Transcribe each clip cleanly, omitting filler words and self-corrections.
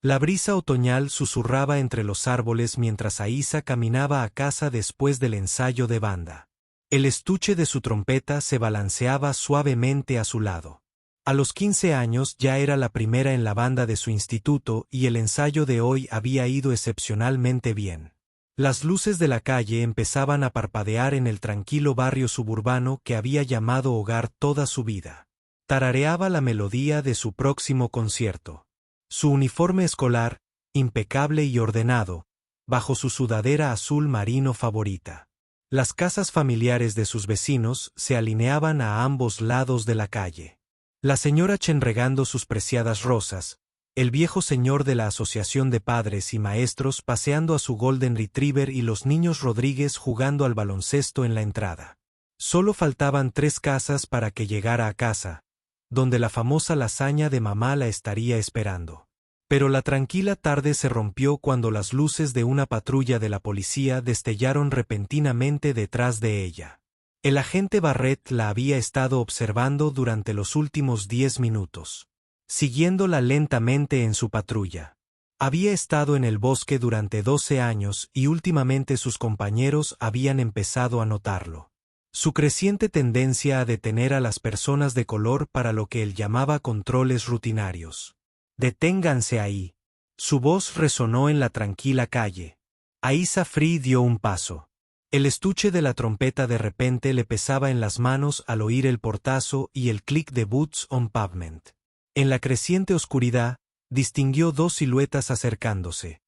La brisa otoñal susurraba entre los árboles mientras Aísa caminaba a casa después del ensayo de banda. El estuche de su trompeta se balanceaba suavemente a su lado. A los 15 años ya era la primera en la banda de su instituto y el ensayo de hoy había ido excepcionalmente bien. Las luces de la calle empezaban a parpadear en el tranquilo barrio suburbano que había llamado hogar toda su vida. Tarareaba la melodía de su próximo concierto. Su uniforme escolar, impecable y ordenado, bajo su sudadera azul marino favorita. Las casas familiares de sus vecinos se alineaban a ambos lados de la calle. La señora Chen regando sus preciadas rosas, el viejo señor de la Asociación de Padres y Maestros paseando a su Golden Retriever y los niños Rodríguez jugando al baloncesto en la entrada. Solo faltaban 3 casas para que llegara a casa, donde la famosa lasaña de mamá la estaría esperando. Pero la tranquila tarde se rompió cuando las luces de una patrulla de la policía destellaron repentinamente detrás de ella. El agente Barrett la había estado observando durante los últimos 10 minutos, siguiéndola lentamente en su patrulla. Había estado en el bosque durante 12 años y últimamente sus compañeros habían empezado a notarlo. Su creciente tendencia a detener a las personas de color para lo que él llamaba controles rutinarios. «Deténganse ahí». Su voz resonó en la tranquila calle. Aísa Free dio un paso. El estuche de la trompeta de repente le pesaba en las manos al oír el portazo y el clic de boots on pavement. En la creciente oscuridad, distinguió 2 siluetas acercándose.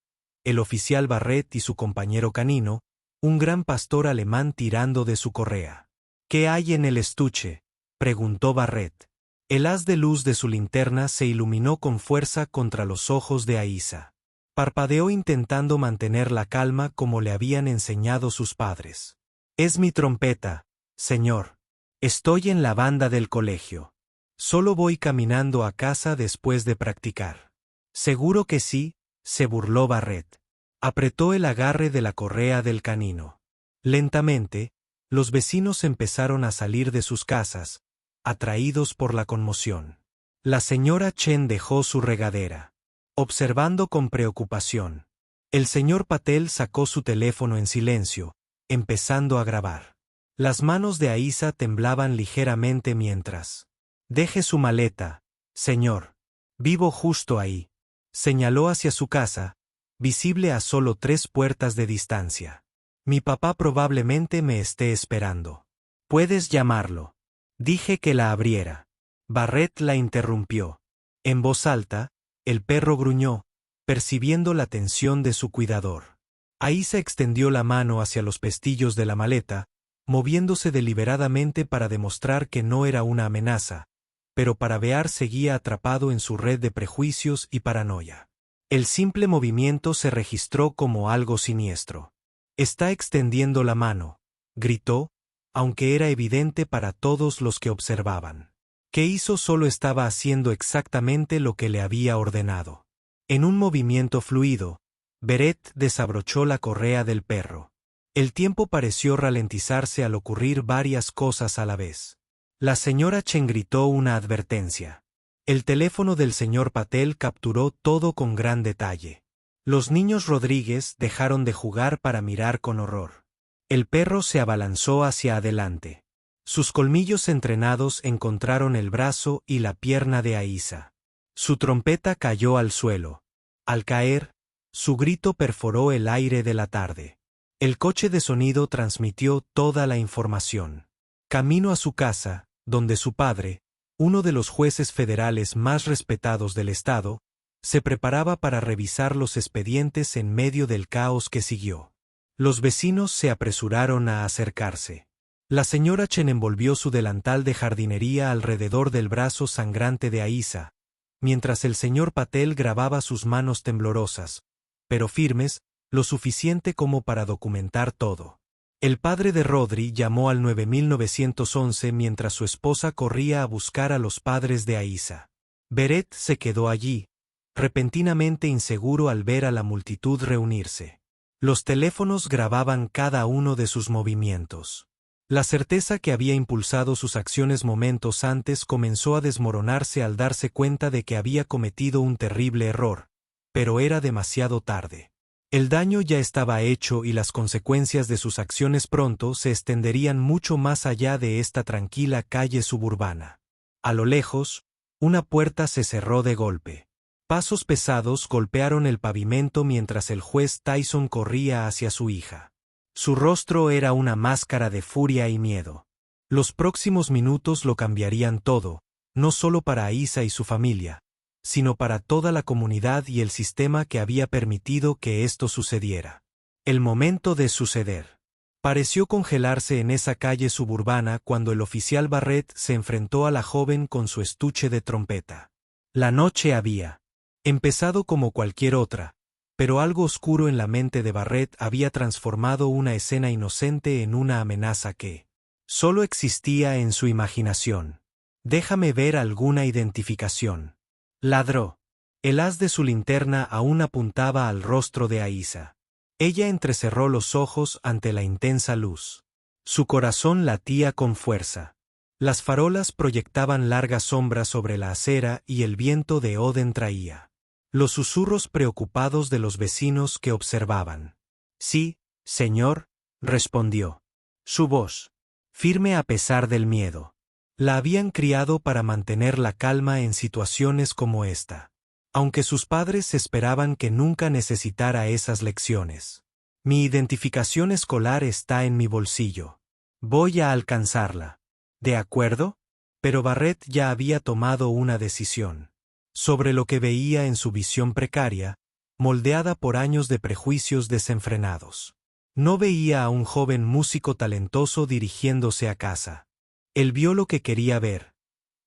El oficial Barrett y su compañero canino, un gran pastor alemán tirando de su correa. «¿Qué hay en el estuche?», preguntó Barrett. El haz de luz de su linterna se iluminó con fuerza contra los ojos de Aísa. Parpadeó intentando mantener la calma como le habían enseñado sus padres. «Es mi trompeta, señor. Estoy en la banda del colegio. Solo voy caminando a casa después de practicar». «Seguro que sí», se burló Barrett. Apretó el agarre de la correa del canino. Lentamente, los vecinos empezaron a salir de sus casas, atraídos por la conmoción. La señora Chen dejó su regadera, observando con preocupación. El señor Patel sacó su teléfono en silencio, empezando a grabar. Las manos de Aísa temblaban ligeramente mientras. «Deje su maleta, señor. Vivo justo ahí», señaló hacia su casa, visible a solo 3 puertas de distancia. «Mi papá probablemente me esté esperando. Puedes llamarlo». Dije que la abriera. Barrett la interrumpió. En voz alta, el perro gruñó, percibiendo la tensión de su cuidador. Aísa extendió la mano hacia los pestillos de la maleta, moviéndose deliberadamente para demostrar que no era una amenaza, pero Paravear seguía atrapado en su red de prejuicios y paranoia. El simple movimiento se registró como algo siniestro. «Está extendiendo la mano», gritó, aunque era evidente para todos los que observaban. ¿Qué hizo? Solo estaba haciendo exactamente lo que le había ordenado. En un movimiento fluido, Beret desabrochó la correa del perro. El tiempo pareció ralentizarse al ocurrir varias cosas a la vez. La señora Chen gritó una advertencia. El teléfono del señor Patel capturó todo con gran detalle. Los niños Rodríguez dejaron de jugar para mirar con horror. El perro se abalanzó hacia adelante. Sus colmillos entrenados encontraron el brazo y la pierna de Aísa. Su trompeta cayó al suelo. Al caer, su grito perforó el aire de la tarde. El coche de sonido transmitió toda la información. Camino a su casa, donde su padre, uno de los jueces federales más respetados del estado, se preparaba para revisar los expedientes en medio del caos que siguió. Los vecinos se apresuraron a acercarse. La señora Chen envolvió su delantal de jardinería alrededor del brazo sangrante de Aísa, mientras el señor Patel grababa sus manos temblorosas, pero firmes, lo suficiente como para documentar todo. El padre de Rodri llamó al 9911 mientras su esposa corría a buscar a los padres de Aísa. Beret se quedó allí, repentinamente inseguro al ver a la multitud reunirse. Los teléfonos grababan cada uno de sus movimientos. La certeza que había impulsado sus acciones momentos antes comenzó a desmoronarse al darse cuenta de que había cometido un terrible error, pero era demasiado tarde. El daño ya estaba hecho y las consecuencias de sus acciones pronto se extenderían mucho más allá de esta tranquila calle suburbana. A lo lejos, una puerta se cerró de golpe. Pasos pesados golpearon el pavimento mientras el juez Tyson corría hacia su hija. Su rostro era una máscara de furia y miedo. Los próximos minutos lo cambiarían todo, no solo para Aísa y su familia, sino para toda la comunidad y el sistema que había permitido que esto sucediera. El momento de suceder pareció congelarse en esa calle suburbana cuando el oficial Barrett se enfrentó a la joven con su estuche de trompeta. La noche había empezado como cualquier otra, pero algo oscuro en la mente de Barrett había transformado una escena inocente en una amenaza que solo existía en su imaginación. «Déjame ver alguna identificación», ladró. El haz de su linterna aún apuntaba al rostro de Aísa. Ella entrecerró los ojos ante la intensa luz. Su corazón latía con fuerza. Las farolas proyectaban largas sombras sobre la acera y el viento de Oden traía los susurros preocupados de los vecinos que observaban. «Sí, señor», respondió. Su voz, firme a pesar del miedo. La habían criado para mantener la calma en situaciones como esta. Aunque sus padres esperaban que nunca necesitara esas lecciones. «Mi identificación escolar está en mi bolsillo. Voy a alcanzarla». «¿De acuerdo?» Pero Barrett ya había tomado una decisión. Sobre lo que veía en su visión precaria, moldeada por años de prejuicios desenfrenados. No veía a un joven músico talentoso dirigiéndose a casa. Él vio lo que quería ver.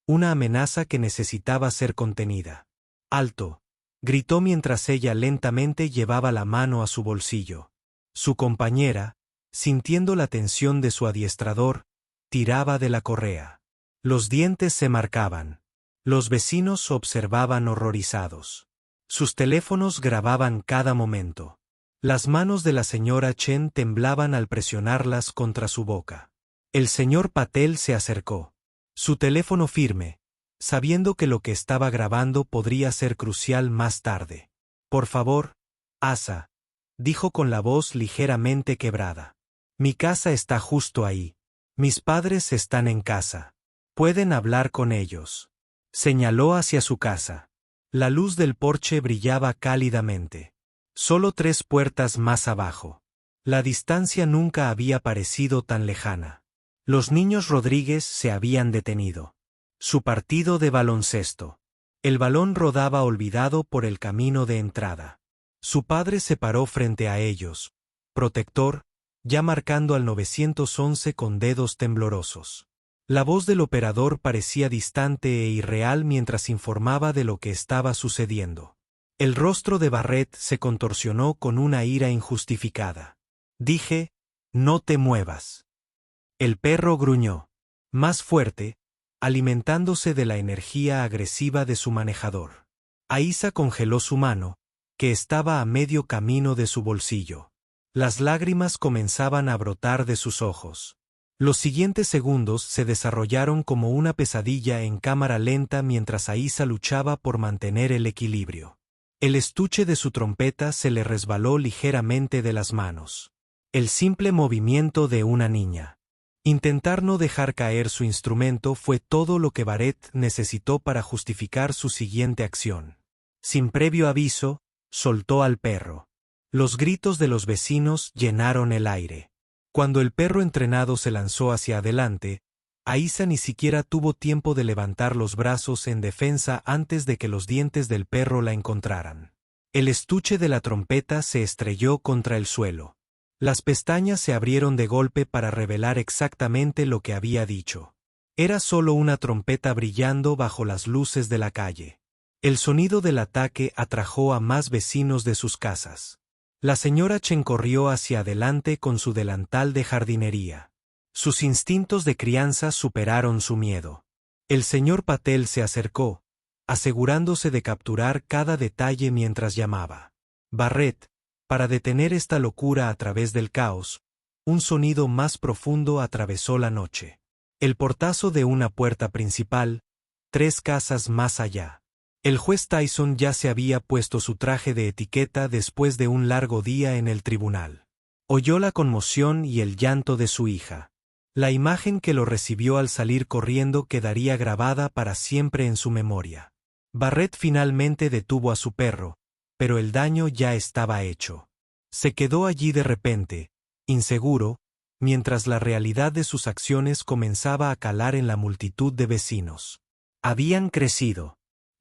Una amenaza que necesitaba ser contenida. «¡Alto!», gritó mientras ella lentamente llevaba la mano a su bolsillo. Su compañera, sintiendo la tensión de su adiestrador, tiraba de la correa. Los dientes se marcaban. Los vecinos observaban horrorizados. Sus teléfonos grababan cada momento. Las manos de la señora Chen temblaban al presionarlas contra su boca. El señor Patel se acercó. Su teléfono firme, sabiendo que lo que estaba grabando podría ser crucial más tarde. «Por favor, Asa», dijo con la voz ligeramente quebrada. «Mi casa está justo ahí. Mis padres están en casa. Pueden hablar con ellos». Señaló hacia su casa. La luz del porche brillaba cálidamente. Solo 3 puertas más abajo. La distancia nunca había parecido tan lejana. Los niños Rodríguez se habían detenido. Su partido de baloncesto. El balón rodaba olvidado por el camino de entrada. Su padre se paró frente a ellos, protector, ya marcando al 911 con dedos temblorosos. La voz del operador parecía distante e irreal mientras informaba de lo que estaba sucediendo. El rostro de Barrett se contorsionó con una ira injustificada. «Dije, no te muevas». El perro gruñó, más fuerte, alimentándose de la energía agresiva de su manejador. Aísa congeló su mano, que estaba a medio camino de su bolsillo. Las lágrimas comenzaban a brotar de sus ojos. Los siguientes segundos se desarrollaron como una pesadilla en cámara lenta mientras Aísa luchaba por mantener el equilibrio. El estuche de su trompeta se le resbaló ligeramente de las manos. El simple movimiento de una niña. Intentar no dejar caer su instrumento fue todo lo que Barrett necesitó para justificar su siguiente acción. Sin previo aviso, soltó al perro. Los gritos de los vecinos llenaron el aire. Cuando el perro entrenado se lanzó hacia adelante, Aísa ni siquiera tuvo tiempo de levantar los brazos en defensa antes de que los dientes del perro la encontraran. El estuche de la trompeta se estrelló contra el suelo. Las pestañas se abrieron de golpe para revelar exactamente lo que había dicho. Era solo una trompeta brillando bajo las luces de la calle. El sonido del ataque atrajo a más vecinos de sus casas. La señora Chen corrió hacia adelante con su delantal de jardinería. Sus instintos de crianza superaron su miedo. El señor Patel se acercó, asegurándose de capturar cada detalle mientras llamaba. Barrett, para detener esta locura a través del caos, un sonido más profundo atravesó la noche. El portazo de una puerta principal, 3 casas más allá. El juez Tyson ya se había puesto su traje de etiqueta después de un largo día en el tribunal. Oyó la conmoción y el llanto de su hija. La imagen que lo recibió al salir corriendo quedaría grabada para siempre en su memoria. Barrett finalmente detuvo a su perro, pero el daño ya estaba hecho. Se quedó allí de repente, inseguro, mientras la realidad de sus acciones comenzaba a calar en la multitud de vecinos. Habían crecido.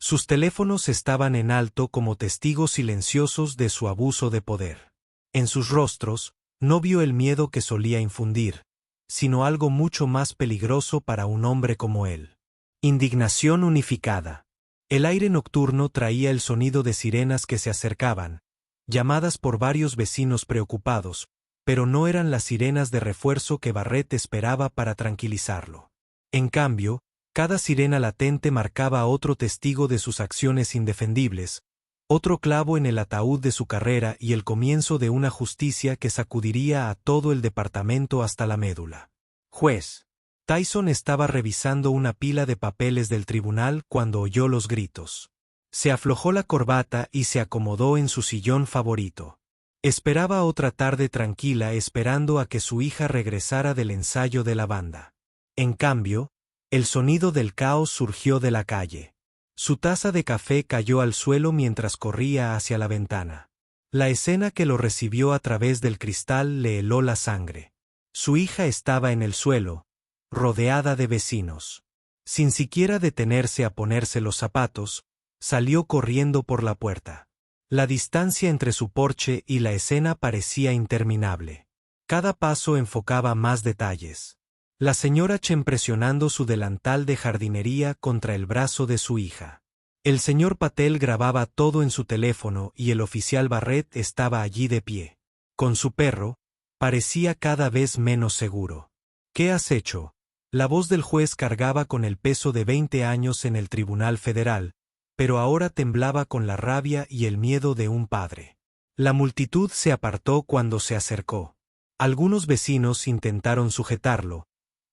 Sus teléfonos estaban en alto como testigos silenciosos de su abuso de poder. En sus rostros, no vio el miedo que solía infundir, sino algo mucho más peligroso para un hombre como él. Indignación unificada. El aire nocturno traía el sonido de sirenas que se acercaban, llamadas por varios vecinos preocupados, pero no eran las sirenas de refuerzo que Barrett esperaba para tranquilizarlo. En cambio, cada sirena latente marcaba a otro testigo de sus acciones indefendibles, otro clavo en el ataúd de su carrera y el comienzo de una justicia que sacudiría a todo el departamento hasta la médula. Juez. Tyson estaba revisando una pila de papeles del tribunal cuando oyó los gritos. Se aflojó la corbata y se acomodó en su sillón favorito. Esperaba otra tarde tranquila esperando a que su hija regresara del ensayo de la banda. En cambio, el sonido del caos surgió de la calle. Su taza de café cayó al suelo mientras corría hacia la ventana. La escena que lo recibió a través del cristal le heló la sangre. Su hija estaba en el suelo, rodeada de vecinos. Sin siquiera detenerse a ponerse los zapatos, salió corriendo por la puerta. La distancia entre su porche y la escena parecía interminable. Cada paso enfocaba más detalles. La señora Chen presionando su delantal de jardinería contra el brazo de su hija. El señor Patel grababa todo en su teléfono y el oficial Barrett estaba allí de pie. Con su perro, parecía cada vez menos seguro. ¿Qué has hecho? La voz del juez cargaba con el peso de 20 años en el Tribunal Federal, pero ahora temblaba con la rabia y el miedo de un padre. La multitud se apartó cuando se acercó. Algunos vecinos intentaron sujetarlo,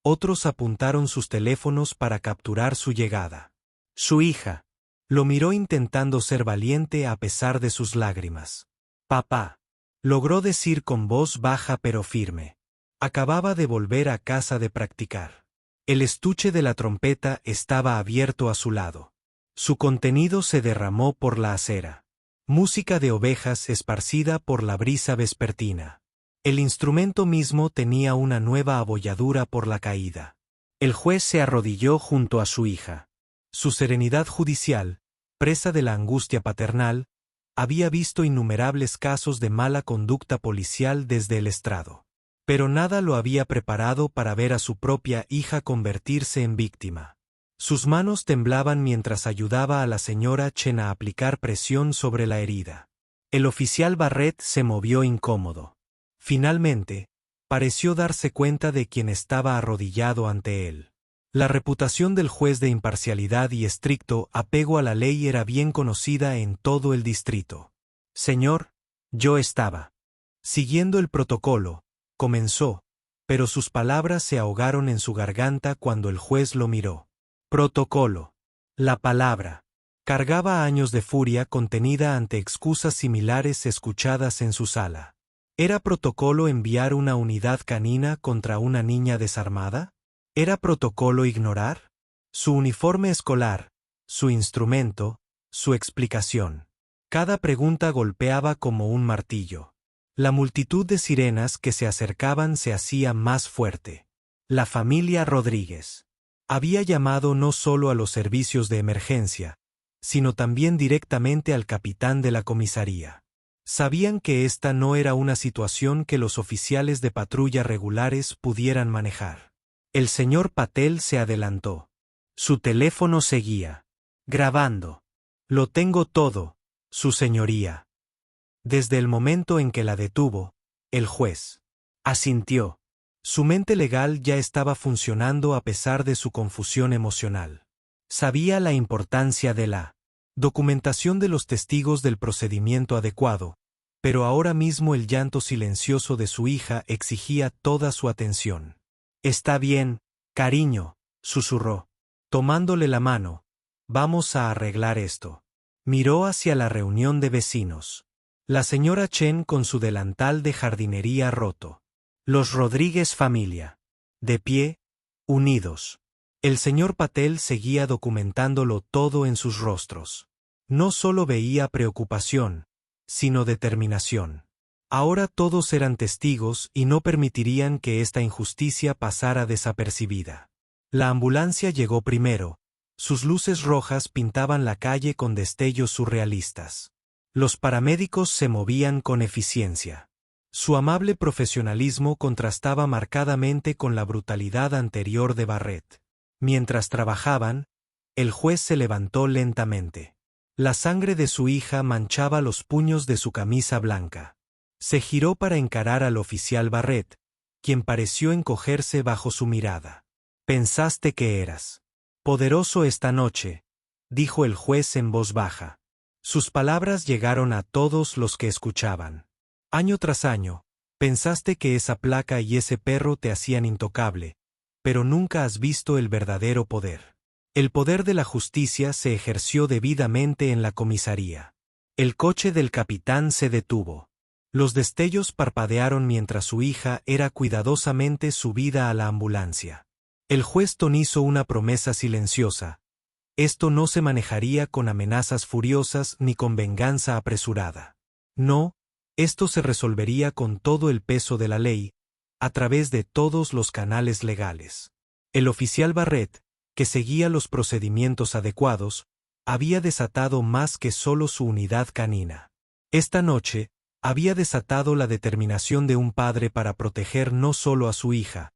otros apuntaron sus teléfonos para capturar su llegada. Su hija lo miró intentando ser valiente a pesar de sus lágrimas. Papá, logró decir con voz baja pero firme. Acababa de volver a casa de practicar. El estuche de la trompeta estaba abierto a su lado. Su contenido se derramó por la acera. Música de ovejas esparcida por la brisa vespertina. El instrumento mismo tenía una nueva abolladura por la caída. El juez se arrodilló junto a su hija. Su serenidad judicial, presa de la angustia paternal, había visto innumerables casos de mala conducta policial desde el estrado. Pero nada lo había preparado para ver a su propia hija convertirse en víctima. Sus manos temblaban mientras ayudaba a la señora Chen a aplicar presión sobre la herida. El oficial Barrett se movió incómodo. Finalmente, pareció darse cuenta de quién estaba arrodillado ante él. La reputación del juez de imparcialidad y estricto apego a la ley era bien conocida en todo el distrito. Señor, yo estaba siguiendo el protocolo, comenzó, pero sus palabras se ahogaron en su garganta cuando el juez lo miró. Protocolo. La palabra cargaba años de furia contenida ante excusas similares escuchadas en su sala. ¿Era protocolo enviar una unidad canina contra una niña desarmada? ¿Era protocolo ignorar su uniforme escolar, su instrumento, su explicación? Cada pregunta golpeaba como un martillo. La multitud de sirenas que se acercaban se hacía más fuerte. La familia Rodríguez había llamado no solo a los servicios de emergencia, sino también directamente al capitán de la comisaría. Sabían que esta no era una situación que los oficiales de patrulla regulares pudieran manejar. El señor Patel se adelantó. Su teléfono seguía grabando. Lo tengo todo, su señoría. Desde el momento en que la detuvo, el juez asintió. Su mente legal ya estaba funcionando a pesar de su confusión emocional. Sabía la importancia de la documentación de los testigos del procedimiento adecuado, pero ahora mismo el llanto silencioso de su hija exigía toda su atención. Está bien, cariño, susurró, tomándole la mano. Vamos a arreglar esto. Miró hacia la reunión de vecinos. La señora Chen con su delantal de jardinería roto. Los Rodríguez familia. De pie, unidos. El señor Patel seguía documentándolo todo en sus rostros. No solo veía preocupación, sino determinación. Ahora todos eran testigos y no permitirían que esta injusticia pasara desapercibida. La ambulancia llegó primero. Sus luces rojas pintaban la calle con destellos surrealistas. Los paramédicos se movían con eficiencia. Su amable profesionalismo contrastaba marcadamente con la brutalidad anterior de Barrett. Mientras trabajaban, el juez se levantó lentamente. La sangre de su hija manchaba los puños de su camisa blanca. Se giró para encarar al oficial Barrett, quien pareció encogerse bajo su mirada. «Pensaste que eras poderoso esta noche», dijo el juez en voz baja. Sus palabras llegaron a todos los que escuchaban. Año tras año, pensaste que esa placa y ese perro te hacían intocable, pero nunca has visto el verdadero poder. El poder de la justicia se ejerció debidamente en la comisaría. El coche del capitán se detuvo. Los destellos parpadearon mientras su hija era cuidadosamente subida a la ambulancia. El juez Ton hizo una promesa silenciosa. Esto no se manejaría con amenazas furiosas ni con venganza apresurada. No, esto se resolvería con todo el peso de la ley, a través de todos los canales legales. El oficial Barrett, que seguía los procedimientos adecuados, había desatado más que solo su unidad canina. Esta noche, había desatado la determinación de un padre para proteger no solo a su hija,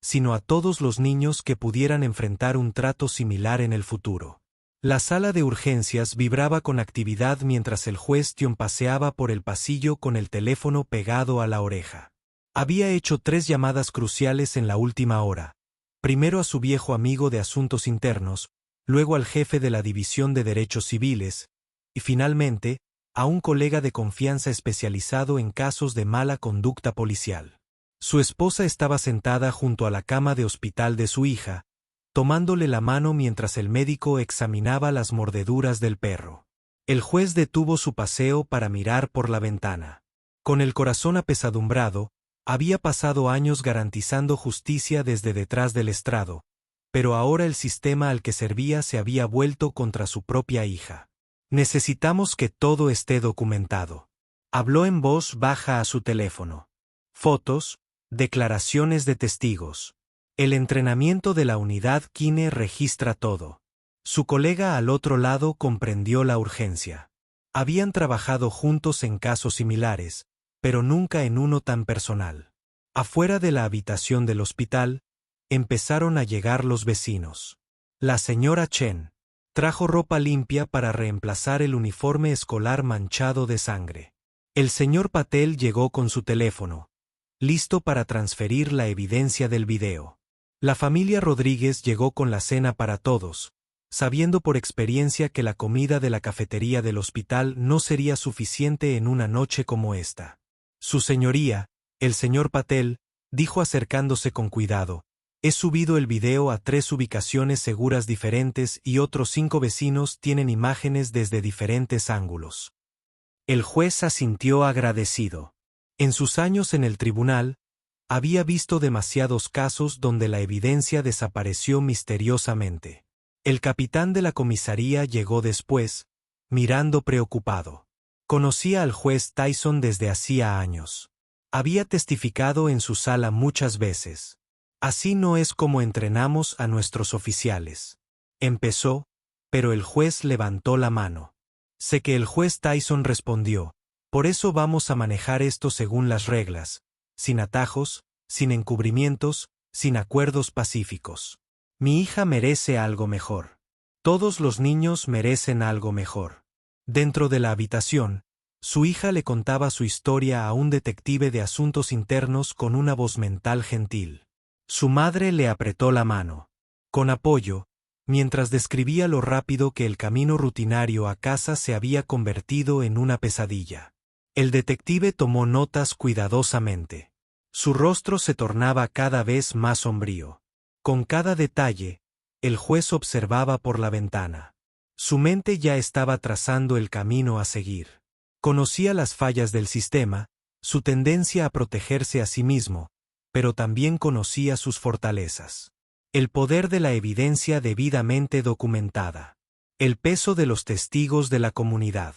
sino a todos los niños que pudieran enfrentar un trato similar en el futuro. La sala de urgencias vibraba con actividad mientras el juez Tion paseaba por el pasillo con el teléfono pegado a la oreja. Había hecho 3 llamadas cruciales en la última hora. Primero a su viejo amigo de asuntos internos, luego al jefe de la División de Derechos Civiles, y finalmente, a un colega de confianza especializado en casos de mala conducta policial. Su esposa estaba sentada junto a la cama de hospital de su hija, tomándole la mano mientras el médico examinaba las mordeduras del perro. El juez detuvo su paseo para mirar por la ventana. Con el corazón apesadumbrado, había pasado años garantizando justicia desde detrás del estrado, pero ahora el sistema al que servía se había vuelto contra su propia hija. Necesitamos que todo esté documentado. Habló en voz baja a su teléfono. Fotos, declaraciones de testigos. El entrenamiento de la unidad Kine registra todo. Su colega al otro lado comprendió la urgencia. Habían trabajado juntos en casos similares, pero nunca en uno tan personal. Afuera de la habitación del hospital, empezaron a llegar los vecinos. La señora Chen trajo ropa limpia para reemplazar el uniforme escolar manchado de sangre. El señor Patel llegó con su teléfono, listo para transferir la evidencia del video. La familia Rodríguez llegó con la cena para todos, sabiendo por experiencia que la comida de la cafetería del hospital no sería suficiente en una noche como esta. Su señoría, el señor Patel, dijo acercándose con cuidado, he subido el video a 3 ubicaciones seguras diferentes y otros 5 vecinos tienen imágenes desde diferentes ángulos. El juez asintió agradecido. En sus años en el tribunal, había visto demasiados casos donde la evidencia desapareció misteriosamente. El capitán de la comisaría llegó después, mirando preocupado. Conocía al juez Tyson desde hacía años. Había testificado en su sala muchas veces. Así no es como entrenamos a nuestros oficiales. Empezó, pero el juez levantó la mano. Sé que el juez Tyson respondió, por eso vamos a manejar esto según las reglas, sin atajos, sin encubrimientos, sin acuerdos pacíficos. Mi hija merece algo mejor. Todos los niños merecen algo mejor. Dentro de la habitación, su hija le contaba su historia a un detective de asuntos internos con una voz mental gentil. Su madre le apretó la mano. Con apoyo, mientras describía lo rápido que el camino rutinario a casa se había convertido en una pesadilla. El detective tomó notas cuidadosamente. Su rostro se tornaba cada vez más sombrío. Con cada detalle, el juez observaba por la ventana. Su mente ya estaba trazando el camino a seguir. Conocía las fallas del sistema, su tendencia a protegerse a sí mismo, pero también conocía sus fortalezas. El poder de la evidencia debidamente documentada. El peso de los testigos de la comunidad.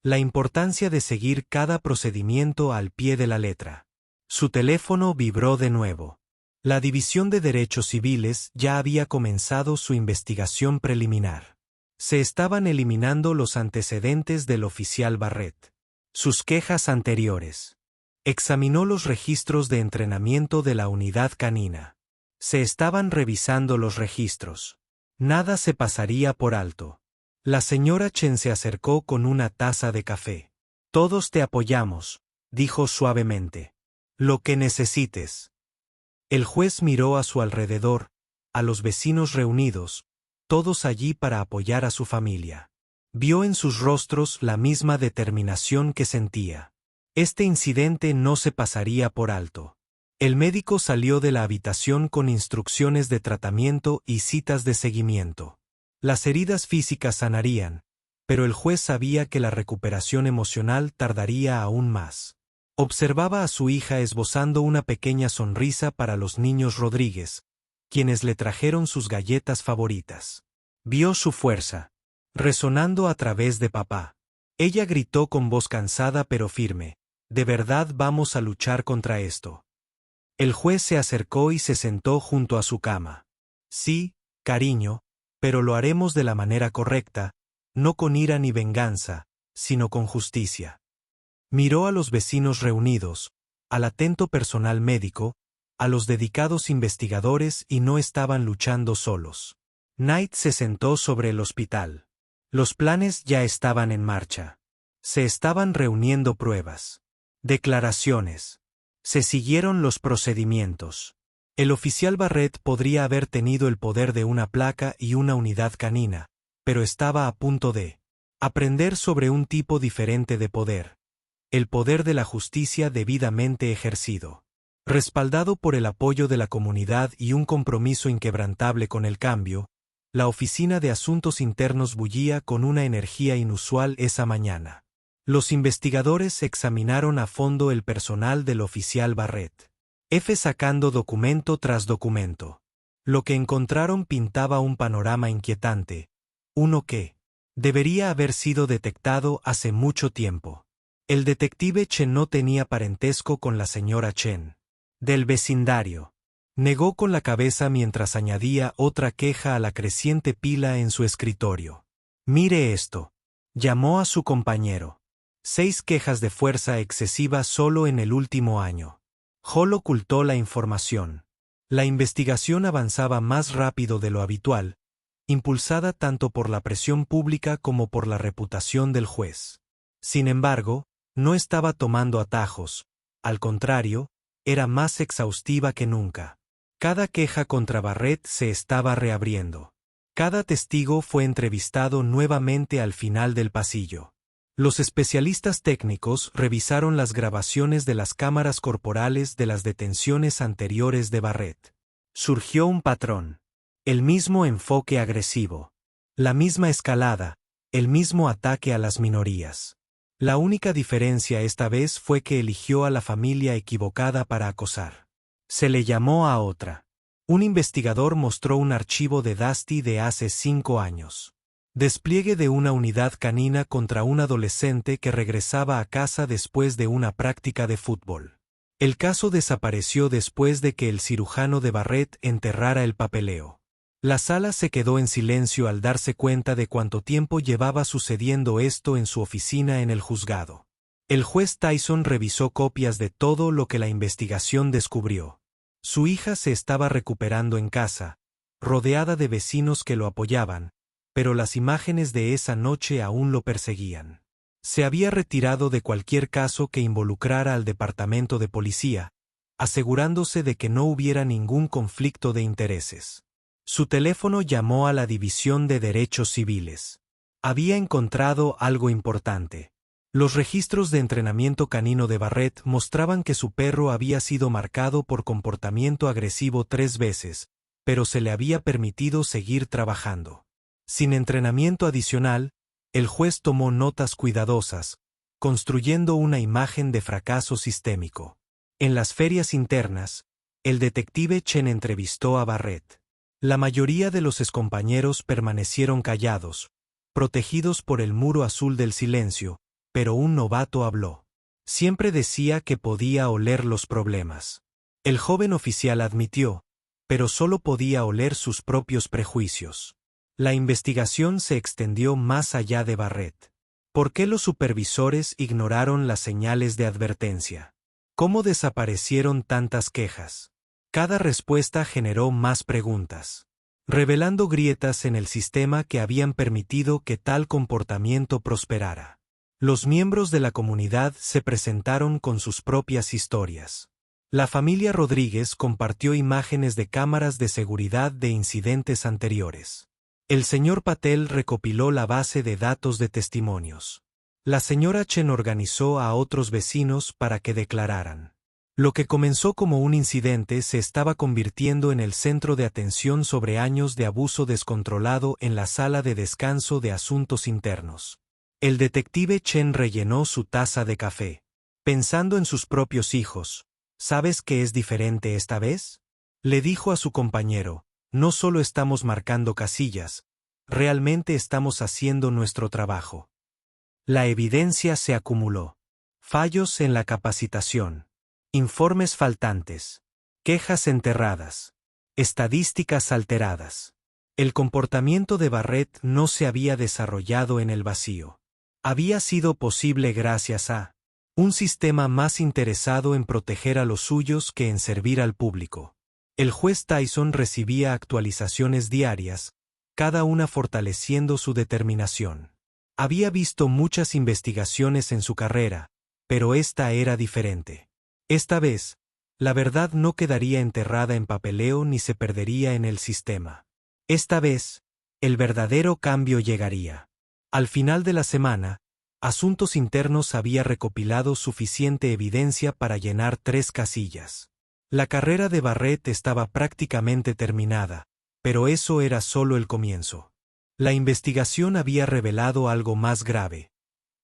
La importancia de seguir cada procedimiento al pie de la letra. Su teléfono vibró de nuevo. La División de Derechos Civiles ya había comenzado su investigación preliminar. Se estaban eliminando los antecedentes del oficial Barrett. Sus quejas anteriores. Examinó los registros de entrenamiento de la unidad canina. Se estaban revisando los registros. Nada se pasaría por alto. La señora Chen se acercó con una taza de café. Todos te apoyamos, dijo suavemente. Lo que necesites. El juez miró a su alrededor, a los vecinos reunidos, todos allí para apoyar a su familia. Vio en sus rostros la misma determinación que sentía. Este incidente no se pasaría por alto. El médico salió de la habitación con instrucciones de tratamiento y citas de seguimiento. Las heridas físicas sanarían, pero el juez sabía que la recuperación emocional tardaría aún más. Observaba a su hija esbozando una pequeña sonrisa para los niños Rodríguez, quienes le trajeron sus galletas favoritas. Vio su fuerza, resonando a través de papá. Ella gritó con voz cansada pero firme, «¿De verdad vamos a luchar contra esto?» El juez se acercó y se sentó junto a su cama. «Sí, cariño, pero lo haremos de la manera correcta, no con ira ni venganza, sino con justicia». Miró a los vecinos reunidos, al atento personal médico, a los dedicados investigadores y no estaban luchando solos. Knight se sentó sobre el hospital. Los planes ya estaban en marcha. Se estaban reuniendo pruebas. Declaraciones. Se siguieron los procedimientos. El oficial Barrett podría haber tenido el poder de una placa y una unidad canina, pero estaba a punto de aprender sobre un tipo diferente de poder. El poder de la justicia debidamente ejercido. Respaldado por el apoyo de la comunidad y un compromiso inquebrantable con el cambio, la Oficina de Asuntos Internos bullía con una energía inusual esa mañana. Los investigadores examinaron a fondo el personal del oficial Barrett. Sacando documento tras documento. Lo que encontraron pintaba un panorama inquietante, uno que debería haber sido detectado hace mucho tiempo. El detective Chen no tenía parentesco con la señora Chen. Del vecindario. Negó con la cabeza mientras añadía otra queja a la creciente pila en su escritorio. «Mire esto», llamó a su compañero. 6 quejas de fuerza excesiva solo en el último año. Hall ocultó la información. La investigación avanzaba más rápido de lo habitual, impulsada tanto por la presión pública como por la reputación del juez. Sin embargo, no estaba tomando atajos, al contrario, era más exhaustiva que nunca. Cada queja contra Barrett se estaba reabriendo. Cada testigo fue entrevistado nuevamente al final del pasillo. Los especialistas técnicos revisaron las grabaciones de las cámaras corporales de las detenciones anteriores de Barrett. Surgió un patrón. El mismo enfoque agresivo. La misma escalada, el mismo ataque a las minorías. La única diferencia esta vez fue que eligió a la familia equivocada para acosar. Se le llamó a otra. Un investigador mostró un archivo de Dusty de hace 5 años. Despliegue de una unidad canina contra un adolescente que regresaba a casa después de una práctica de fútbol. El caso desapareció después de que el cirujano de Barrett enterrara el papeleo. La sala se quedó en silencio al darse cuenta de cuánto tiempo llevaba sucediendo esto en su oficina en el juzgado. El juez Tyson revisó copias de todo lo que la investigación descubrió. Su hija se estaba recuperando en casa, rodeada de vecinos que lo apoyaban, pero las imágenes de esa noche aún lo perseguían. Se había retirado de cualquier caso que involucrara al departamento de policía, asegurándose de que no hubiera ningún conflicto de intereses. Su teléfono llamó a la División de Derechos Civiles. Había encontrado algo importante. Los registros de entrenamiento canino de Barrett mostraban que su perro había sido marcado por comportamiento agresivo 3 veces, pero se le había permitido seguir trabajando. Sin entrenamiento adicional, el juez tomó notas cuidadosas, construyendo una imagen de fracaso sistémico. En las ferias internas, el detective Chen entrevistó a Barrett. La mayoría de los excompañeros permanecieron callados, protegidos por el muro azul del silencio, pero un novato habló. Siempre decía que podía oler los problemas. El joven oficial admitió, pero solo podía oler sus propios prejuicios. La investigación se extendió más allá de Barrett. ¿Por qué los supervisores ignoraron las señales de advertencia? ¿Cómo desaparecieron tantas quejas? Cada respuesta generó más preguntas, revelando grietas en el sistema que habían permitido que tal comportamiento prosperara. Los miembros de la comunidad se presentaron con sus propias historias. La familia Rodríguez compartió imágenes de cámaras de seguridad de incidentes anteriores. El señor Patel recopiló la base de datos de testimonios. La señora Chen organizó a otros vecinos para que declararan. Lo que comenzó como un incidente se estaba convirtiendo en el centro de atención sobre años de abuso descontrolado en la sala de descanso de asuntos internos. El detective Chen rellenó su taza de café. Pensando en sus propios hijos, ¿sabes qué es diferente esta vez? Le dijo a su compañero, no solo estamos marcando casillas, realmente estamos haciendo nuestro trabajo. La evidencia se acumuló. Fallos en la capacitación. Informes faltantes. Quejas enterradas. Estadísticas alteradas. El comportamiento de Barrett no se había desarrollado en el vacío. Había sido posible gracias a un sistema más interesado en proteger a los suyos que en servir al público. El juez Tyson recibía actualizaciones diarias, cada una fortaleciendo su determinación. Había visto muchas investigaciones en su carrera, pero esta era diferente. Esta vez, la verdad no quedaría enterrada en papeleo ni se perdería en el sistema. Esta vez, el verdadero cambio llegaría. Al final de la semana, Asuntos Internos había recopilado suficiente evidencia para llenar 3 casillas. La carrera de Barrett estaba prácticamente terminada, pero eso era solo el comienzo. La investigación había revelado algo más grave.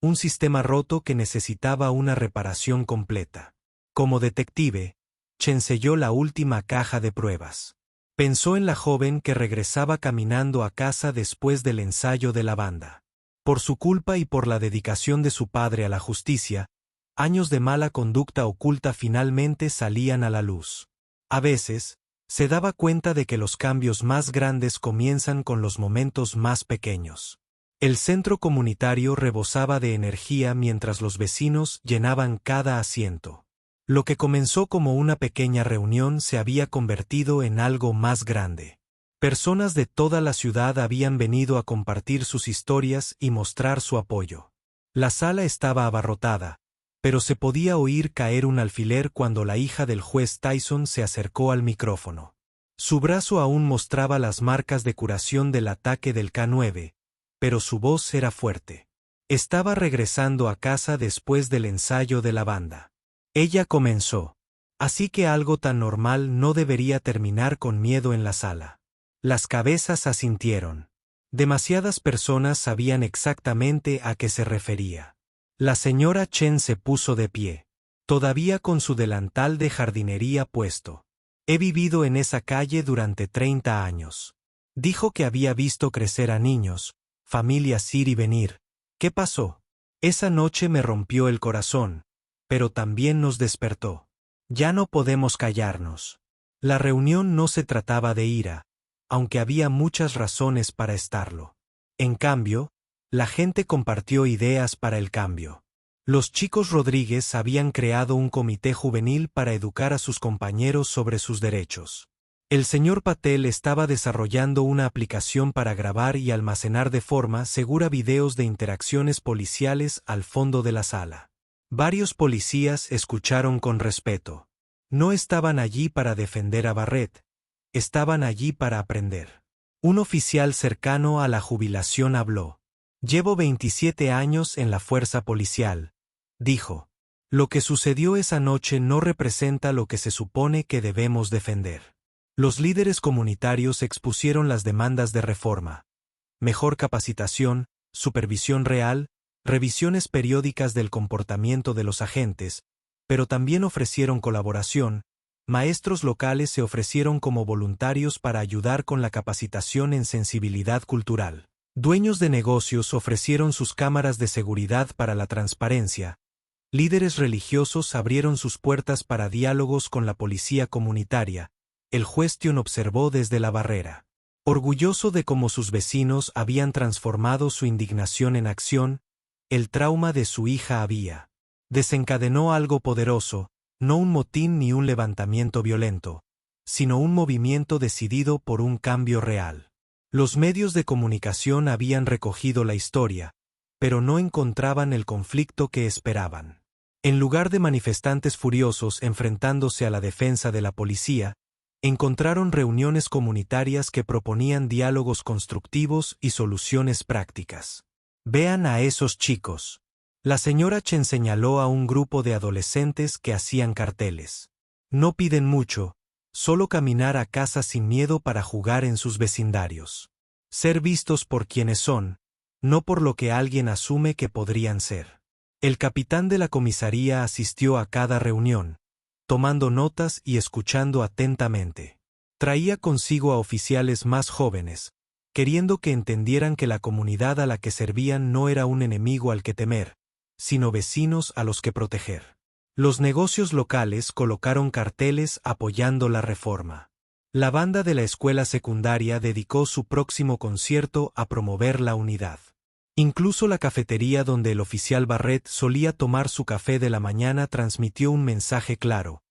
Un sistema roto que necesitaba una reparación completa. Como detective, Chen selló la última caja de pruebas. Pensó en la joven que regresaba caminando a casa después del ensayo de la banda. Por su culpa y por la dedicación de su padre a la justicia, años de mala conducta oculta finalmente salían a la luz. A veces, se daba cuenta de que los cambios más grandes comienzan con los momentos más pequeños. El centro comunitario rebosaba de energía mientras los vecinos llenaban cada asiento. Lo que comenzó como una pequeña reunión se había convertido en algo más grande. Personas de toda la ciudad habían venido a compartir sus historias y mostrar su apoyo. La sala estaba abarrotada, pero se podía oír caer un alfiler cuando la hija del juez Tyson se acercó al micrófono. Su brazo aún mostraba las marcas de curación del ataque del K9, pero su voz era fuerte. Estaba regresando a casa después del ensayo de la banda. Ella comenzó. Así que algo tan normal no debería terminar con miedo en la sala. Las cabezas asintieron. Demasiadas personas sabían exactamente a qué se refería. La señora Chen se puso de pie, todavía con su delantal de jardinería puesto. He vivido en esa calle durante 30 años. Dijo que había visto crecer a niños, familias ir y venir. ¿Qué pasó? Esa noche me rompió el corazón, pero también nos despertó. Ya no podemos callarnos. La reunión no se trataba de ira, aunque había muchas razones para estarlo. En cambio, la gente compartió ideas para el cambio. Los chicos Rodríguez habían creado un comité juvenil para educar a sus compañeros sobre sus derechos. El señor Patel estaba desarrollando una aplicación para grabar y almacenar de forma segura videos de interacciones policiales al fondo de la sala. Varios policías escucharon con respeto. No estaban allí para defender a Barrett, estaban allí para aprender. Un oficial cercano a la jubilación habló. Llevo 27 años en la fuerza policial, dijo. Lo que sucedió esa noche no representa lo que se supone que debemos defender. Los líderes comunitarios expusieron las demandas de reforma. mejor capacitación, supervisión real, revisiones periódicas del comportamiento de los agentes, pero también ofrecieron colaboración. Maestros locales se ofrecieron como voluntarios para ayudar con la capacitación en sensibilidad cultural. Dueños de negocios ofrecieron sus cámaras de seguridad para la transparencia. Líderes religiosos abrieron sus puertas para diálogos con la policía comunitaria. El juez Tion observó desde la barrera. Orgulloso de cómo sus vecinos habían transformado su indignación en acción, el trauma de su hija había desencadenó algo poderoso, no un motín ni un levantamiento violento, sino un movimiento decidido por un cambio real. Los medios de comunicación habían recogido la historia, pero no encontraban el conflicto que esperaban. En lugar de manifestantes furiosos enfrentándose a la defensa de la policía, encontraron reuniones comunitarias que proponían diálogos constructivos y soluciones prácticas. Vean a esos chicos. La señora Chen señaló a un grupo de adolescentes que hacían carteles. No piden mucho, solo caminar a casa sin miedo para jugar en sus vecindarios. Ser vistos por quienes son, no por lo que alguien asume que podrían ser. El capitán de la comisaría asistió a cada reunión, tomando notas y escuchando atentamente. Traía consigo a oficiales más jóvenes, queriendo que entendieran que la comunidad a la que servían no era un enemigo al que temer, sino vecinos a los que proteger. Los negocios locales colocaron carteles apoyando la reforma. La banda de la escuela secundaria dedicó su próximo concierto a promover la unidad. Incluso la cafetería donde el oficial Barrett solía tomar su café de la mañana transmitió un mensaje claro.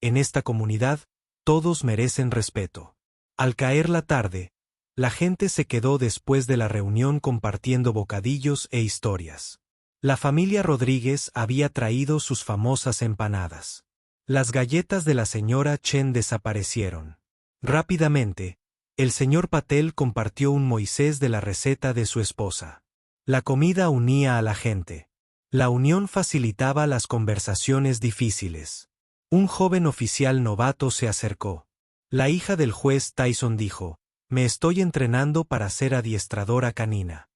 En esta comunidad, todos merecen respeto. Al caer la tarde, la gente se quedó después de la reunión compartiendo bocadillos e historias. La familia Rodríguez había traído sus famosas empanadas. Las galletas de la señora Chen desaparecieron. Rápidamente, el señor Patel compartió un Moisés de la receta de su esposa. La comida unía a la gente. La unión facilitaba las conversaciones difíciles. Un joven oficial novato se acercó. La hija del juez Tyson dijo, «Me estoy entrenando para ser adiestradora canina».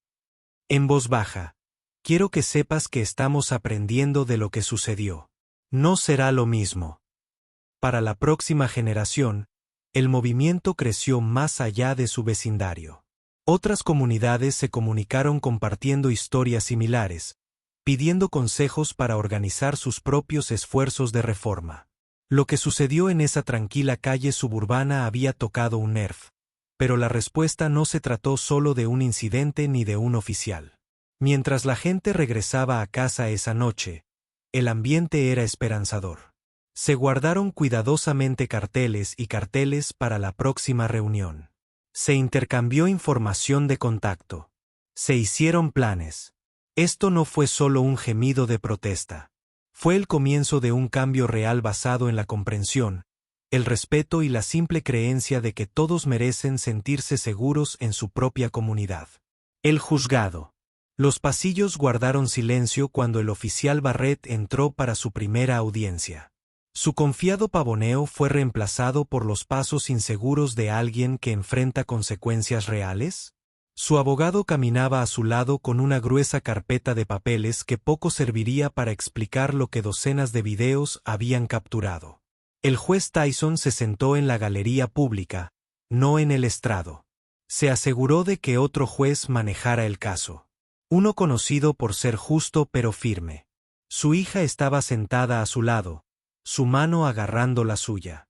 En voz baja, «Quiero que sepas que estamos aprendiendo de lo que sucedió. No será lo mismo». Para la próxima generación, el movimiento creció más allá de su vecindario. Otras comunidades se comunicaron compartiendo historias similares, pidiendo consejos para organizar sus propios esfuerzos de reforma. Lo que sucedió en esa tranquila calle suburbana había tocado un nerf, pero la respuesta no se trató solo de un incidente ni de un oficial. Mientras la gente regresaba a casa esa noche, el ambiente era esperanzador. Se guardaron cuidadosamente carteles y carteles para la próxima reunión. Se intercambió información de contacto. Se hicieron planes. Esto no fue solo un gemido de protesta. Fue el comienzo de un cambio real basado en la comprensión, el respeto y la simple creencia de que todos merecen sentirse seguros en su propia comunidad. El juzgado. Los pasillos guardaron silencio cuando el oficial Barrett entró para su primera audiencia. Su confiado pavoneo fue reemplazado por los pasos inseguros de alguien que enfrenta consecuencias reales. Su abogado caminaba a su lado con una gruesa carpeta de papeles que poco serviría para explicar lo que docenas de videos habían capturado. El juez Tyson se sentó en la galería pública, no en el estrado. Se aseguró de que otro juez manejara el caso. Uno conocido por ser justo pero firme. Su hija estaba sentada a su lado, su mano agarrando la suya.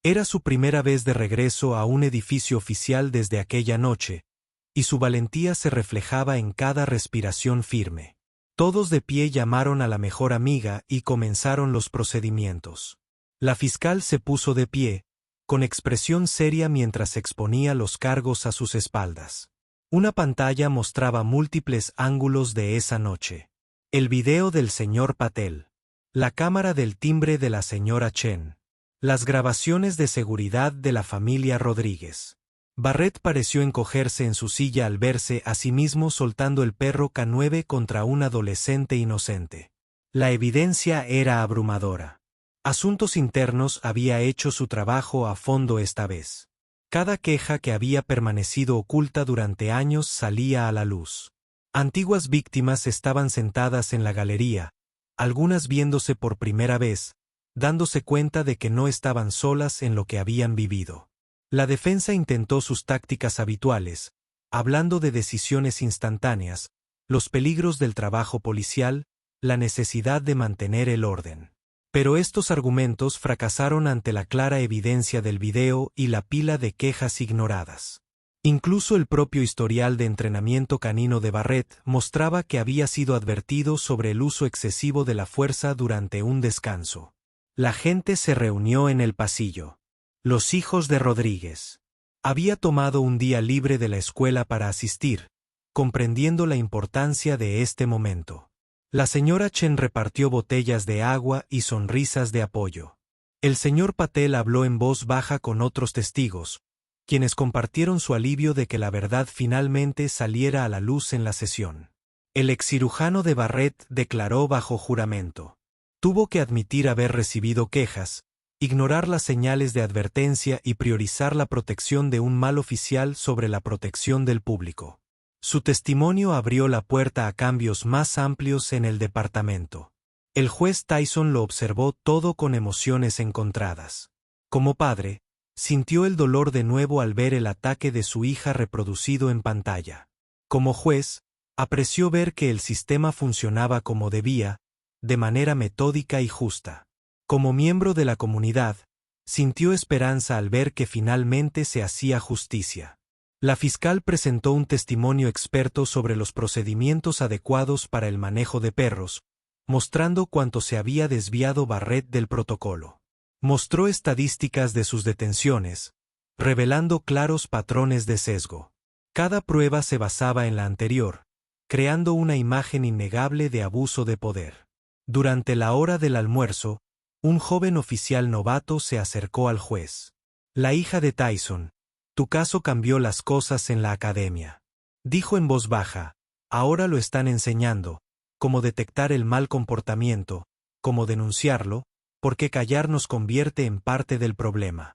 Era su primera vez de regreso a un edificio oficial desde aquella noche, y su valentía se reflejaba en cada respiración firme. Todos de pie llamaron a la mejor amiga y comenzaron los procedimientos. La fiscal se puso de pie, con expresión seria mientras exponía los cargos a sus espaldas. Una pantalla mostraba múltiples ángulos de esa noche. El video del señor Patel. La cámara del timbre de la señora Chen. Las grabaciones de seguridad de la familia Rodríguez. Barrett pareció encogerse en su silla al verse a sí mismo soltando el perro K9 contra un adolescente inocente. La evidencia era abrumadora. Asuntos Internos había hecho su trabajo a fondo esta vez. Cada queja que había permanecido oculta durante años salía a la luz. Antiguas víctimas estaban sentadas en la galería, algunas viéndose por primera vez, dándose cuenta de que no estaban solas en lo que habían vivido. La defensa intentó sus tácticas habituales, hablando de decisiones instantáneas, los peligros del trabajo policial, la necesidad de mantener el orden. Pero estos argumentos fracasaron ante la clara evidencia del video y la pila de quejas ignoradas. Incluso el propio historial de entrenamiento canino de Barrett mostraba que había sido advertido sobre el uso excesivo de la fuerza durante un descanso. La gente se reunió en el pasillo. Los hijos de Rodríguez. Había tomado un día libre de la escuela para asistir, comprendiendo la importancia de este momento. La señora Chen repartió botellas de agua y sonrisas de apoyo. El señor Patel habló en voz baja con otros testigos, quienes compartieron su alivio de que la verdad finalmente saliera a la luz en la sesión. El excirujano de Barrett declaró bajo juramento. Tuvo que admitir haber recibido quejas, ignorar las señales de advertencia y priorizar la protección de un mal oficial sobre la protección del público. Su testimonio abrió la puerta a cambios más amplios en el departamento. El juez Tyson lo observó todo con emociones encontradas. Como padre, sintió el dolor de nuevo al ver el ataque de su hija reproducido en pantalla. Como juez, apreció ver que el sistema funcionaba como debía, de manera metódica y justa. Como miembro de la comunidad, sintió esperanza al ver que finalmente se hacía justicia. La fiscal presentó un testimonio experto sobre los procedimientos adecuados para el manejo de perros, mostrando cuánto se había desviado Barrett del protocolo. Mostró estadísticas de sus detenciones, revelando claros patrones de sesgo. Cada prueba se basaba en la anterior, creando una imagen innegable de abuso de poder. Durante la hora del almuerzo, un joven oficial novato se acercó al juez. La hija de Tyson. Tu caso cambió las cosas en la academia. Dijo en voz baja, ahora lo están enseñando, cómo detectar el mal comportamiento, cómo denunciarlo, porque callar nos convierte en parte del problema.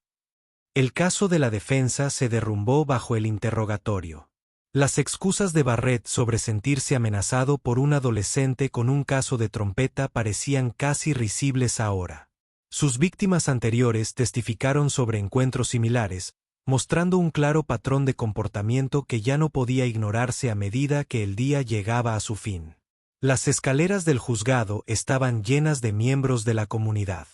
El caso de la defensa se derrumbó bajo el interrogatorio. Las excusas de Barrett sobre sentirse amenazado por un adolescente con un caso de trompeta parecían casi risibles ahora. Sus víctimas anteriores testificaron sobre encuentros similares, mostrando un claro patrón de comportamiento que ya no podía ignorarse a medida que el día llegaba a su fin. Las escaleras del juzgado estaban llenas de miembros de la comunidad.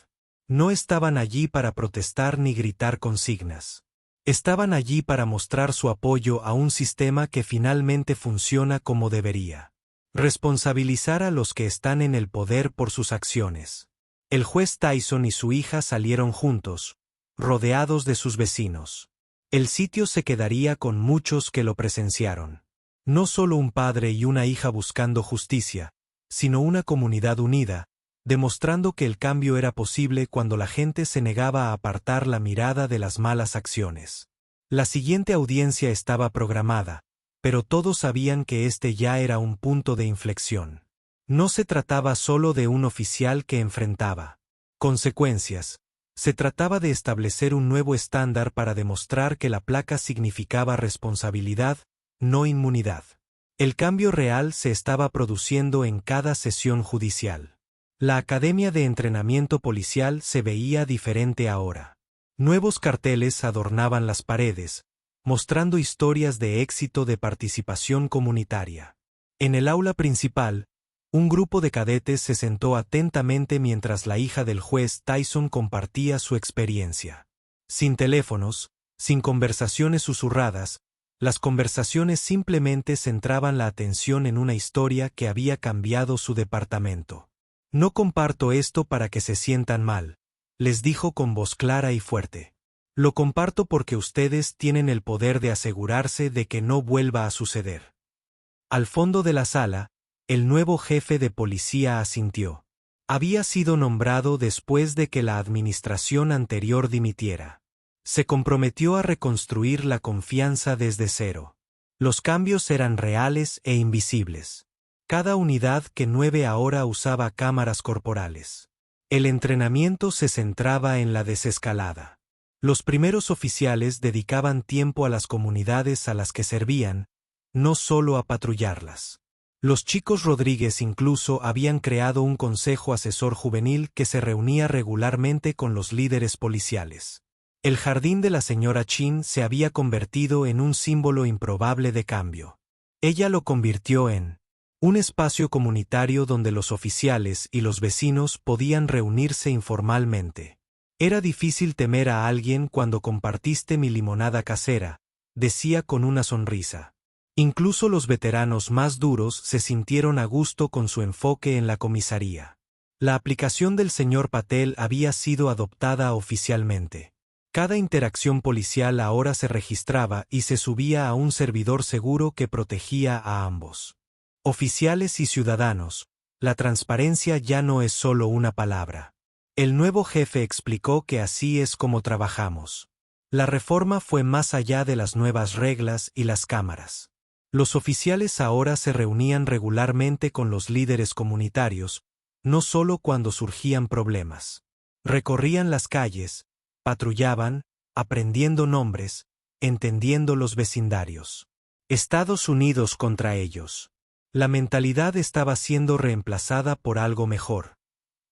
No estaban allí para protestar ni gritar consignas. Estaban allí para mostrar su apoyo a un sistema que finalmente funciona como debería. Responsabilizar a los que están en el poder por sus acciones. El juez Tyson y su hija salieron juntos, rodeados de sus vecinos. El sitio se quedaría con muchos que lo presenciaron. No solo un padre y una hija buscando justicia, sino una comunidad unida, demostrando que el cambio era posible cuando la gente se negaba a apartar la mirada de las malas acciones. La siguiente audiencia estaba programada, pero todos sabían que este ya era un punto de inflexión. No se trataba solo de un oficial que enfrentaba consecuencias. Se trataba de establecer un nuevo estándar para demostrar que la placa significaba responsabilidad, no inmunidad. El cambio real se estaba produciendo en cada sesión judicial. La Academia de Entrenamiento Policial se veía diferente ahora. Nuevos carteles adornaban las paredes, mostrando historias de éxito de participación comunitaria. En el aula principal, un grupo de cadetes se sentó atentamente mientras la hija del juez Tyson compartía su experiencia. Sin teléfonos, sin conversaciones susurradas, las conversaciones simplemente centraban la atención en una historia que había cambiado su departamento. No comparto esto para que se sientan mal, les dijo con voz clara y fuerte. Lo comparto porque ustedes tienen el poder de asegurarse de que no vuelva a suceder. Al fondo de la sala, el nuevo jefe de policía asintió. Había sido nombrado después de que la administración anterior dimitiera. Se comprometió a reconstruir la confianza desde cero. Los cambios eran reales e invisibles. Cada unidad que 9 ahora usaba cámaras corporales. El entrenamiento se centraba en la desescalada. Los primeros oficiales dedicaban tiempo a las comunidades a las que servían, no solo a patrullarlas. Los chicos Rodríguez incluso habían creado un consejo asesor juvenil que se reunía regularmente con los líderes policiales. El jardín de la señora Chin se había convertido en un símbolo improbable de cambio. Ella lo convirtió en un espacio comunitario donde los oficiales y los vecinos podían reunirse informalmente. Era difícil temer a alguien cuando compartiste mi limonada casera, decía con una sonrisa. Incluso los veteranos más duros se sintieron a gusto con su enfoque en la comisaría. La aplicación del señor Patel había sido adoptada oficialmente. Cada interacción policial ahora se registraba y se subía a un servidor seguro que protegía a ambos. Oficiales y ciudadanos, la transparencia ya no es solo una palabra. El nuevo jefe explicó que así es como trabajamos. La reforma fue más allá de las nuevas reglas y las cámaras. Los oficiales ahora se reunían regularmente con los líderes comunitarios, no solo cuando surgían problemas. Recorrían las calles, patrullaban, aprendiendo nombres, entendiendo los vecindarios. Estados Unidos contra ellos. La mentalidad estaba siendo reemplazada por algo mejor.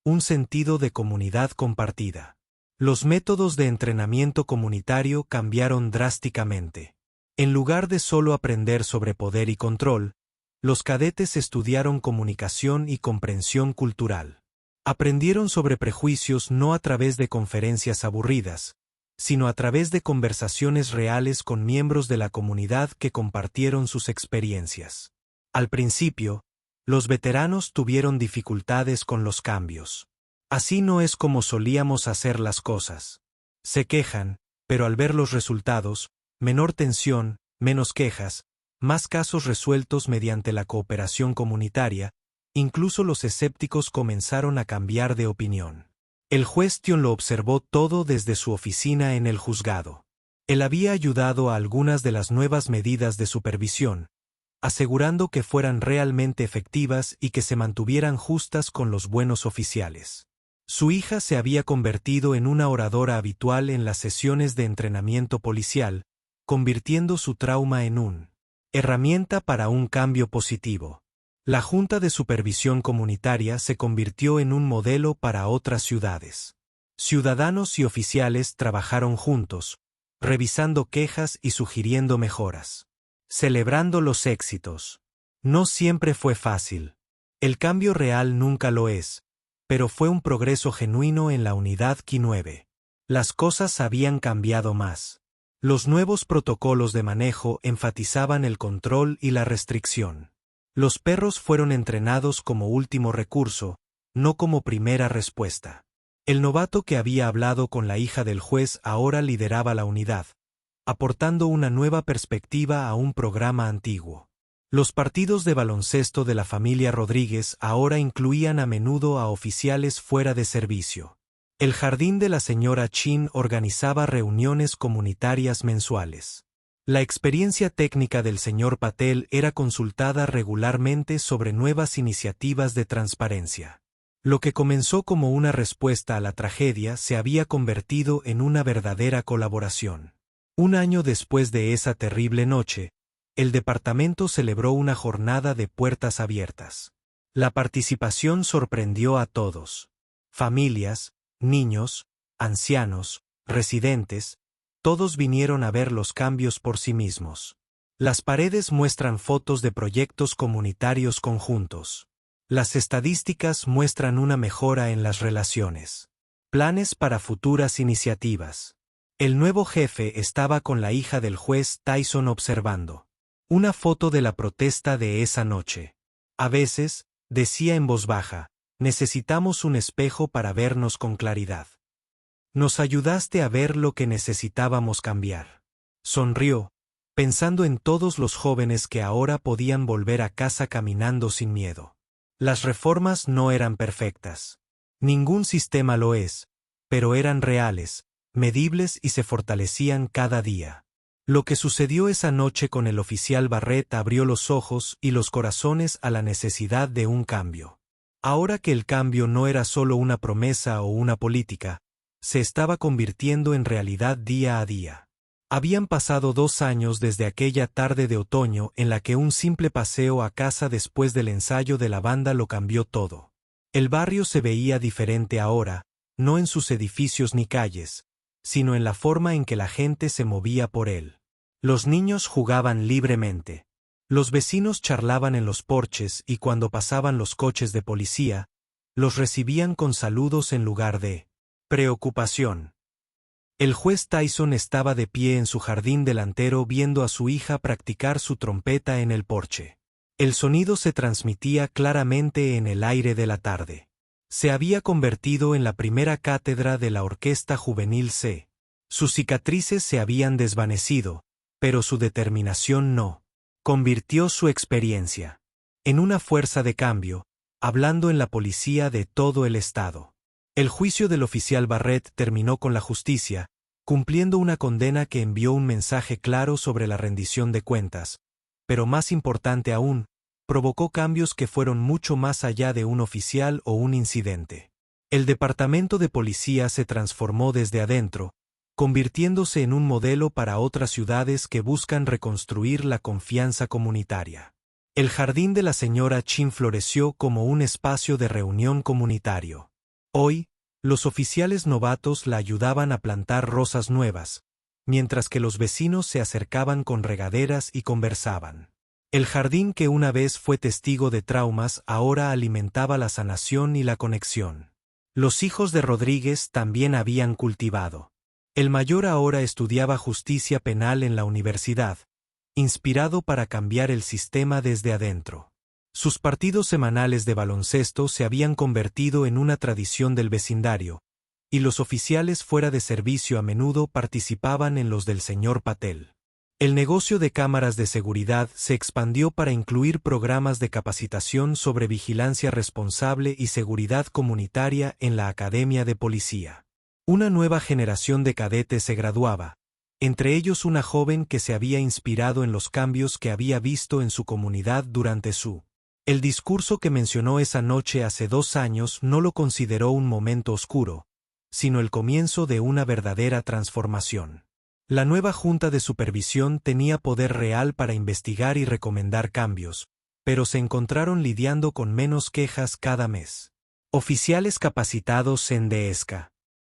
Un sentido de comunidad compartida. Los métodos de entrenamiento comunitario cambiaron drásticamente. En lugar de solo aprender sobre poder y control, los cadetes estudiaron comunicación y comprensión cultural. Aprendieron sobre prejuicios no a través de conferencias aburridas, sino a través de conversaciones reales con miembros de la comunidad que compartieron sus experiencias. Al principio, los veteranos tuvieron dificultades con los cambios. Así no es como solíamos hacer las cosas. Se quejan, pero al ver los resultados, menor tensión, menos quejas, más casos resueltos mediante la cooperación comunitaria, incluso los escépticos comenzaron a cambiar de opinión. El juez Tion lo observó todo desde su oficina en el juzgado. Él había ayudado a algunas de las nuevas medidas de supervisión, asegurando que fueran realmente efectivas y que se mantuvieran justas con los buenos oficiales. Su hija se había convertido en una oradora habitual en las sesiones de entrenamiento policial, convirtiendo su trauma en una herramienta para un cambio positivo. La Junta de Supervisión Comunitaria se convirtió en un modelo para otras ciudades. Ciudadanos y oficiales trabajaron juntos, revisando quejas y sugiriendo mejoras. Celebrando los éxitos. No siempre fue fácil. El cambio real nunca lo es, pero fue un progreso genuino en la unidad Q9. Las cosas habían cambiado más. Los nuevos protocolos de manejo enfatizaban el control y la restricción. Los perros fueron entrenados como último recurso, no como primera respuesta. El novato que había hablado con la hija del juez ahora lideraba la unidad, aportando una nueva perspectiva a un programa antiguo. Los partidos de baloncesto de la familia Rodríguez ahora incluían a menudo a oficiales fuera de servicio. El jardín de la señora Chin organizaba reuniones comunitarias mensuales. La experiencia técnica del señor Patel era consultada regularmente sobre nuevas iniciativas de transparencia. Lo que comenzó como una respuesta a la tragedia se había convertido en una verdadera colaboración. Un año después de esa terrible noche, el departamento celebró una jornada de puertas abiertas. La participación sorprendió a todos. Familias, niños, ancianos, residentes, todos vinieron a ver los cambios por sí mismos. Las paredes muestran fotos de proyectos comunitarios conjuntos. Las estadísticas muestran una mejora en las relaciones. Planes para futuras iniciativas. El nuevo jefe estaba con la hija del juez Tyson observando una foto de la protesta de esa noche. A veces, decía en voz baja, necesitamos un espejo para vernos con claridad. Nos ayudaste a ver lo que necesitábamos cambiar. Sonrió, pensando en todos los jóvenes que ahora podían volver a casa caminando sin miedo. Las reformas no eran perfectas. Ningún sistema lo es, pero eran reales, medibles y se fortalecían cada día. Lo que sucedió esa noche con el oficial Barrett abrió los ojos y los corazones a la necesidad de un cambio. Ahora que el cambio no era solo una promesa o una política, se estaba convirtiendo en realidad día a día. Habían pasado 2 años desde aquella tarde de otoño en la que un simple paseo a casa después del ensayo de la banda lo cambió todo. El barrio se veía diferente ahora, no en sus edificios ni calles, sino en la forma en que la gente se movía por él. Los niños jugaban libremente. Los vecinos charlaban en los porches y cuando pasaban los coches de policía, los recibían con saludos en lugar de preocupación. El juez Tyson estaba de pie en su jardín delantero viendo a su hija practicar su trompeta en el porche. El sonido se transmitía claramente en el aire de la tarde. Se había convertido en la primera cátedra de la Orquesta Juvenil C. Sus cicatrices se habían desvanecido, pero su determinación no. Convirtió su experiencia en una fuerza de cambio, hablando en la policía de todo el estado. El juicio del oficial Barrett terminó con la justicia, cumpliendo una condena que envió un mensaje claro sobre la rendición de cuentas, pero más importante aún, provocó cambios que fueron mucho más allá de un oficial o un incidente. El departamento de policía se transformó desde adentro, convirtiéndose en un modelo para otras ciudades que buscan reconstruir la confianza comunitaria. El jardín de la señora Chin floreció como un espacio de reunión comunitario. Hoy, los oficiales novatos la ayudaban a plantar rosas nuevas, mientras que los vecinos se acercaban con regaderas y conversaban. El jardín que una vez fue testigo de traumas ahora alimentaba la sanación y la conexión. Los hijos de Rodríguez también habían cultivado. El mayor ahora estudiaba justicia penal en la universidad, inspirado para cambiar el sistema desde adentro. Sus partidos semanales de baloncesto se habían convertido en una tradición del vecindario, y los oficiales fuera de servicio a menudo participaban en los del señor Patel. El negocio de cámaras de seguridad se expandió para incluir programas de capacitación sobre vigilancia responsable y seguridad comunitaria en la Academia de Policía. Una nueva generación de cadetes se graduaba, entre ellos una joven que se había inspirado en los cambios que había visto en su comunidad durante el discurso que mencionó esa noche hace 2 años no lo consideró un momento oscuro, sino el comienzo de una verdadera transformación. La nueva junta de supervisión tenía poder real para investigar y recomendar cambios, pero se encontraron lidiando con menos quejas cada mes. Oficiales capacitados en Deesca.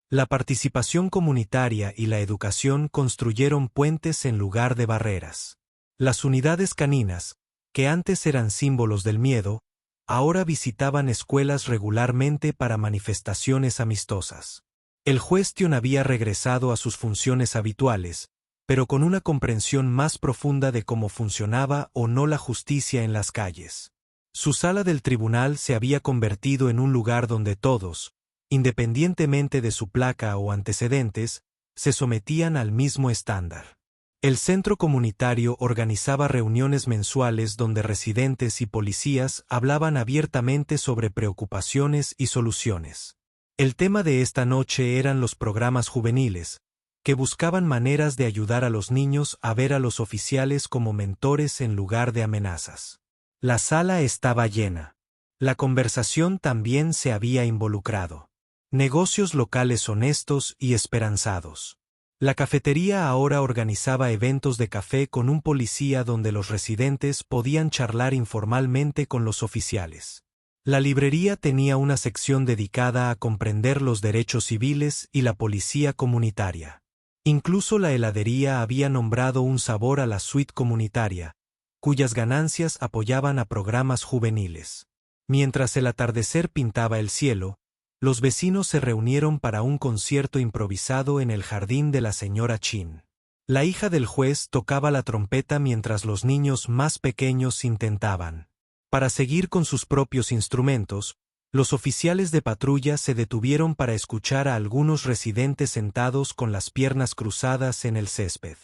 La participación comunitaria y la educación construyeron puentes en lugar de barreras. Las unidades caninas, que antes eran símbolos del miedo, ahora visitaban escuelas regularmente para manifestaciones amistosas. El juez Tion había regresado a sus funciones habituales, pero con una comprensión más profunda de cómo funcionaba o no la justicia en las calles. Su sala del tribunal se había convertido en un lugar donde todos, independientemente de su placa o antecedentes, se sometían al mismo estándar. El centro comunitario organizaba reuniones mensuales donde residentes y policías hablaban abiertamente sobre preocupaciones y soluciones. El tema de esta noche eran los programas juveniles, que buscaban maneras de ayudar a los niños a ver a los oficiales como mentores en lugar de amenazas. La sala estaba llena. La conversación también se había involucrado. Negocios locales honestos y esperanzados. La cafetería ahora organizaba eventos de café con un policía donde los residentes podían charlar informalmente con los oficiales. La librería tenía una sección dedicada a comprender los derechos civiles y la policía comunitaria. Incluso la heladería había nombrado un sabor a la suite comunitaria, cuyas ganancias apoyaban a programas juveniles. Mientras el atardecer pintaba el cielo, los vecinos se reunieron para un concierto improvisado en el jardín de la señora Chin. La hija del juez tocaba la trompeta mientras los niños más pequeños intentaban. Para seguir con sus propios instrumentos, los oficiales de patrulla se detuvieron para escuchar a algunos residentes sentados con las piernas cruzadas en el césped.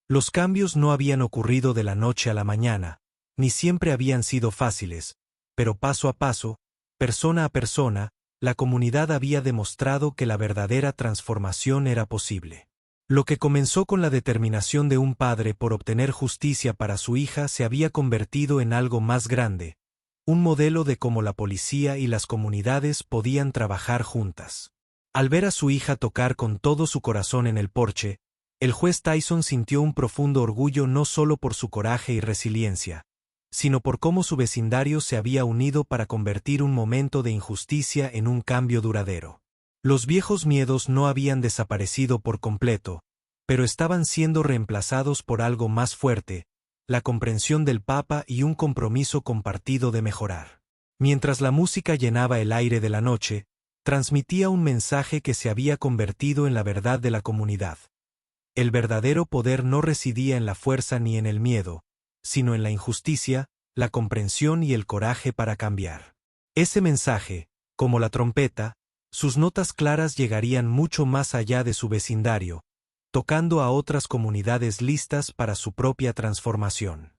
Los cambios no habían ocurrido de la noche a la mañana, ni siempre habían sido fáciles, pero paso a paso, persona a persona, la comunidad había demostrado que la verdadera transformación era posible. Lo que comenzó con la determinación de un padre por obtener justicia para su hija se había convertido en algo más grande, un modelo de cómo la policía y las comunidades podían trabajar juntas. Al ver a su hija tocar con todo su corazón en el porche, el juez Tyson sintió un profundo orgullo no solo por su coraje y resiliencia, sino por cómo su vecindario se había unido para convertir un momento de injusticia en un cambio duradero. Los viejos miedos no habían desaparecido por completo, pero estaban siendo reemplazados por algo más fuerte, la comprensión del Papa y un compromiso compartido de mejorar. Mientras la música llenaba el aire de la noche, transmitía un mensaje que se había convertido en la verdad de la comunidad. El verdadero poder no residía en la fuerza ni en el miedo, sino en la injusticia, la comprensión y el coraje para cambiar. Ese mensaje, como la trompeta, sus notas claras llegarían mucho más allá de su vecindario, tocando a otras comunidades listas para su propia transformación.